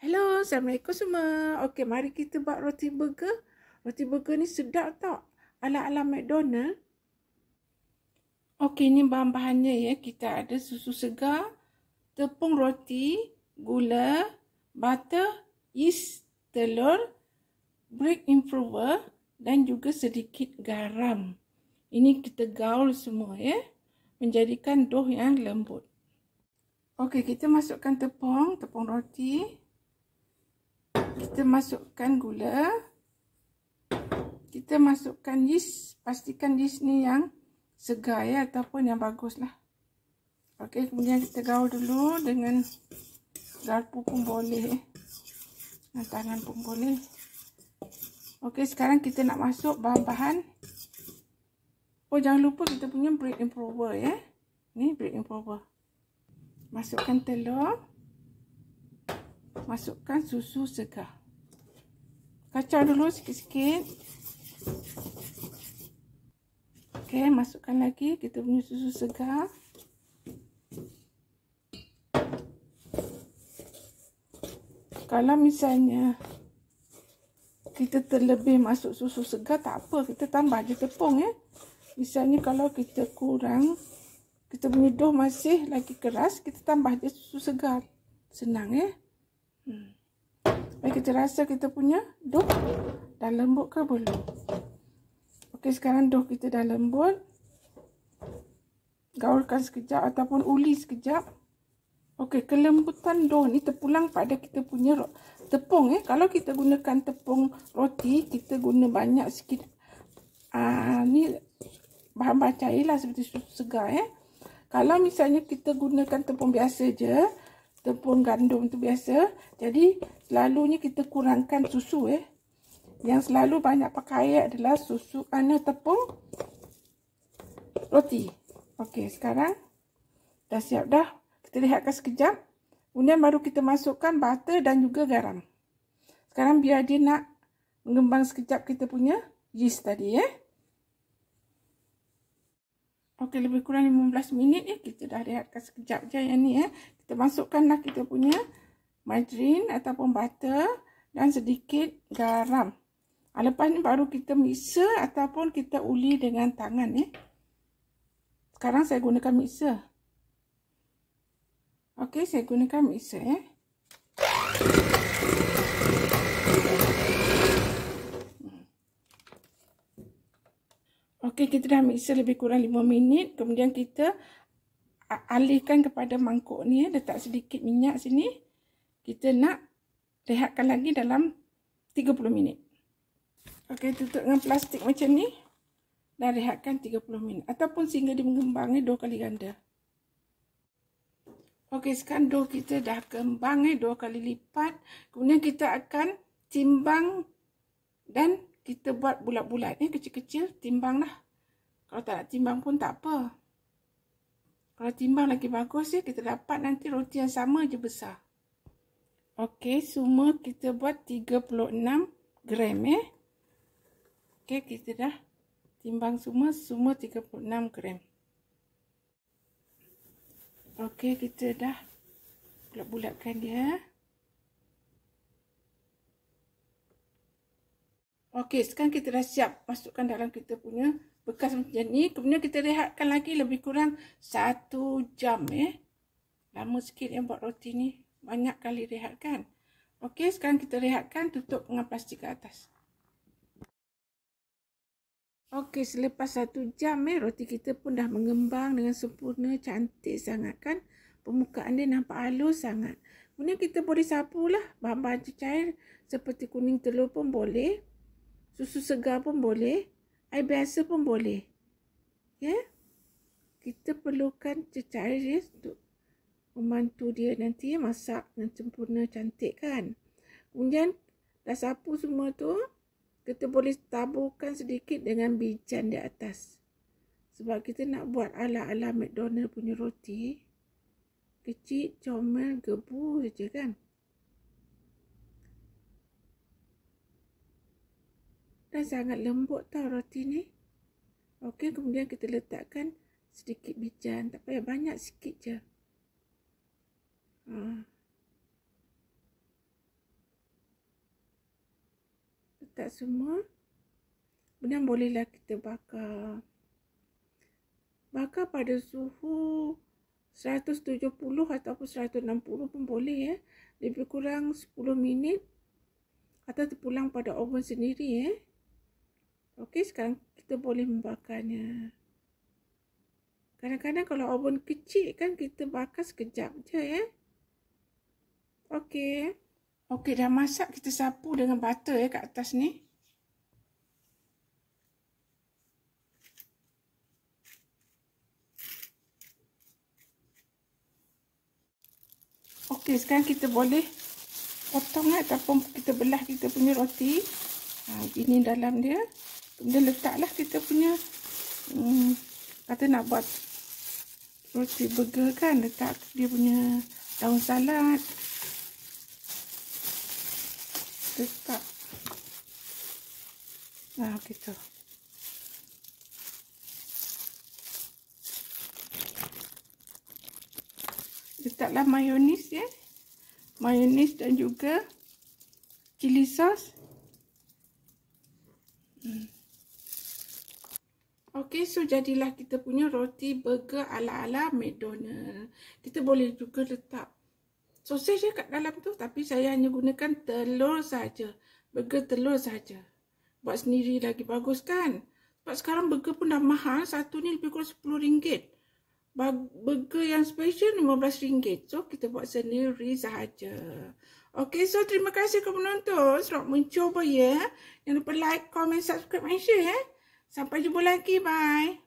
Hello, Assalamualaikum semua. Okey, mari kita buat roti burger. Roti burger ni sedap tau. Ala-ala McDonald. Okey, ni bahan-bahannya ya. Kita ada susu segar, tepung roti, gula, butter, yeast, telur, bread improver dan juga sedikit garam. Ini kita gaul semua ya. Menjadikan dough yang lembut. Okey, kita masukkan tepung roti. Kita masukkan gula. Kita masukkan yeast. Pastikan yeast ni yang segar ya, ataupun yang bagus lah. Okey, kemudian kita gaul dulu dengan garpu pun boleh. Dengan tangan pun boleh. Okey, sekarang kita nak masuk bahan-bahan. Oh, jangan lupa kita punya bread improver ya. Ni bread improver. Masukkan telur. Masukkan susu segar. Kacau dulu sikit-sikit. Okey, masukkan lagi kita punya susu segar. Kalau misalnya kita terlebih masuk susu segar, tak apa, kita tambah je tepung ya. Misalnya kalau kita kurang, kita punya dough masih lagi keras, kita tambah je susu segar. Senang ya. Baik, kita rasa kita punya dough dah lembut ke belum. Okey, sekarang dough kita dah lembut. Gaulkan sekejap ataupun uli sekejap. Okey, kelembutan dough ni terpulang pada kita punya tepung ya. Kalau kita gunakan tepung roti, kita guna banyak sikit. Ni bahan-bahan cair lah seperti susu segar ya. Kalau misalnya kita gunakan tepung biasa je, tepung gandum tu biasa, jadi selalunya kita kurangkan susu ya. Yang selalu banyak pakai adalah susu tepung roti. Okey, sekarang dah siap dah. Kita lihatkan sekejap. Kemudian baru kita masukkan butter dan juga garam. Sekarang biar dia nak mengembang sekejap kita punya yeast tadi ya. Okey, lebih kurang 15 minit ya. Kita dah lihatkan sekejap je yang ni ya. Kita masukkanlah kita punya margarine ataupun butter dan sedikit garam. Lepas ni baru kita mixer ataupun kita uli dengan tangan ya. Sekarang saya gunakan mixer. Okey, saya gunakan mixer ya. Okey, kita dah mixer lebih kurang 5 minit. Kemudian kita alihkan kepada mangkuk ni ya. Letak sedikit minyak sini. Kita nak rehatkan lagi dalam 30 minit. Okey, tutup dengan plastik macam ni. Dan rehatkan 30 minit. Ataupun sehingga dia mengembang 2 kali ganda. Okey, sekarang dough kita dah kembang 2 kali lipat. Kemudian kita akan timbang dan kita buat bulat-bulat kecil-kecil, timbang lah. Kalau tak nak timbang pun tak apa. Kalau timbang lagi bagus ya, kita dapat nanti roti yang sama je besar. Okey, semua kita buat 36 gram ya. Okey, kita dah timbang semua 36 gram. Okey, kita dah bulat-bulatkan dia. Okey, sekarang kita dah siap masukkan dalam kita punya bekas macam ni. Kemudian kita rehatkan lagi lebih kurang 1 jam ya. Lama sikit yang buat roti ni. Banyak kali rehatkan. Okey, sekarang kita rehatkan, tutup dengan plastik ke atas. Okey, selepas 1 jam roti kita pun dah mengembang dengan sempurna, cantik sangat kan. Permukaan dia nampak halus sangat. Kemudian kita boleh sapu lah bahan-bahan cair seperti kuning telur pun boleh. Susu segar pun boleh. Air biasa pun boleh. Ya. Kita perlukan cecair ya untuk membantu dia nanti masak dengan sempurna cantik kan. Kemudian dah sapu semua tu, kita boleh taburkan sedikit dengan bijan di atas. Sebab kita nak buat ala-ala McDonald punya roti. Kecil, comel, gebu saja kan. Dan sangat lembut tau roti ni. Okey, kemudian kita letakkan sedikit bijan. Tak payah banyak, sikit je. letak semua. Kemudian bolehlah kita bakar. Bakar pada suhu 170 ataupun 160 pun boleh ya. Lebih kurang 10 minit atau terpulang pada oven sendiri ya. Okey, sekarang kita boleh membakarnya. Kadang-kadang kalau oven kecil kan kita bakar sekejap je ya. Okey. Okey, dah masak, kita sapu dengan butter ya kat atas ni. Okey, sekarang kita boleh potong ataupun kita belah kita punya roti. Ini dalam dia. Kemudian letaklah kita punya kata nak buat roti burger kan, letak dia punya daun salad. Letak. Gitu. Letaklah mayonis ya. Mayonis dan juga chili sauce. Okey, so jadilah kita punya roti burger ala-ala McDonald. Kita boleh juga letak sausage kat dalam tu, tapi saya hanya gunakan telur saja. Burger telur saja. Buat sendiri lagi bagus kan? Sebab sekarang burger pun dah mahal. Satu ni lebih kurang RM10. Burger yang special RM15. So kita buat sendiri sahaja. Okey, so terima kasih kepada penonton. Selamat mencuba ya. Jangan lupa like, comment, subscribe dan share ya. Sampai jumpa lagi. Bye.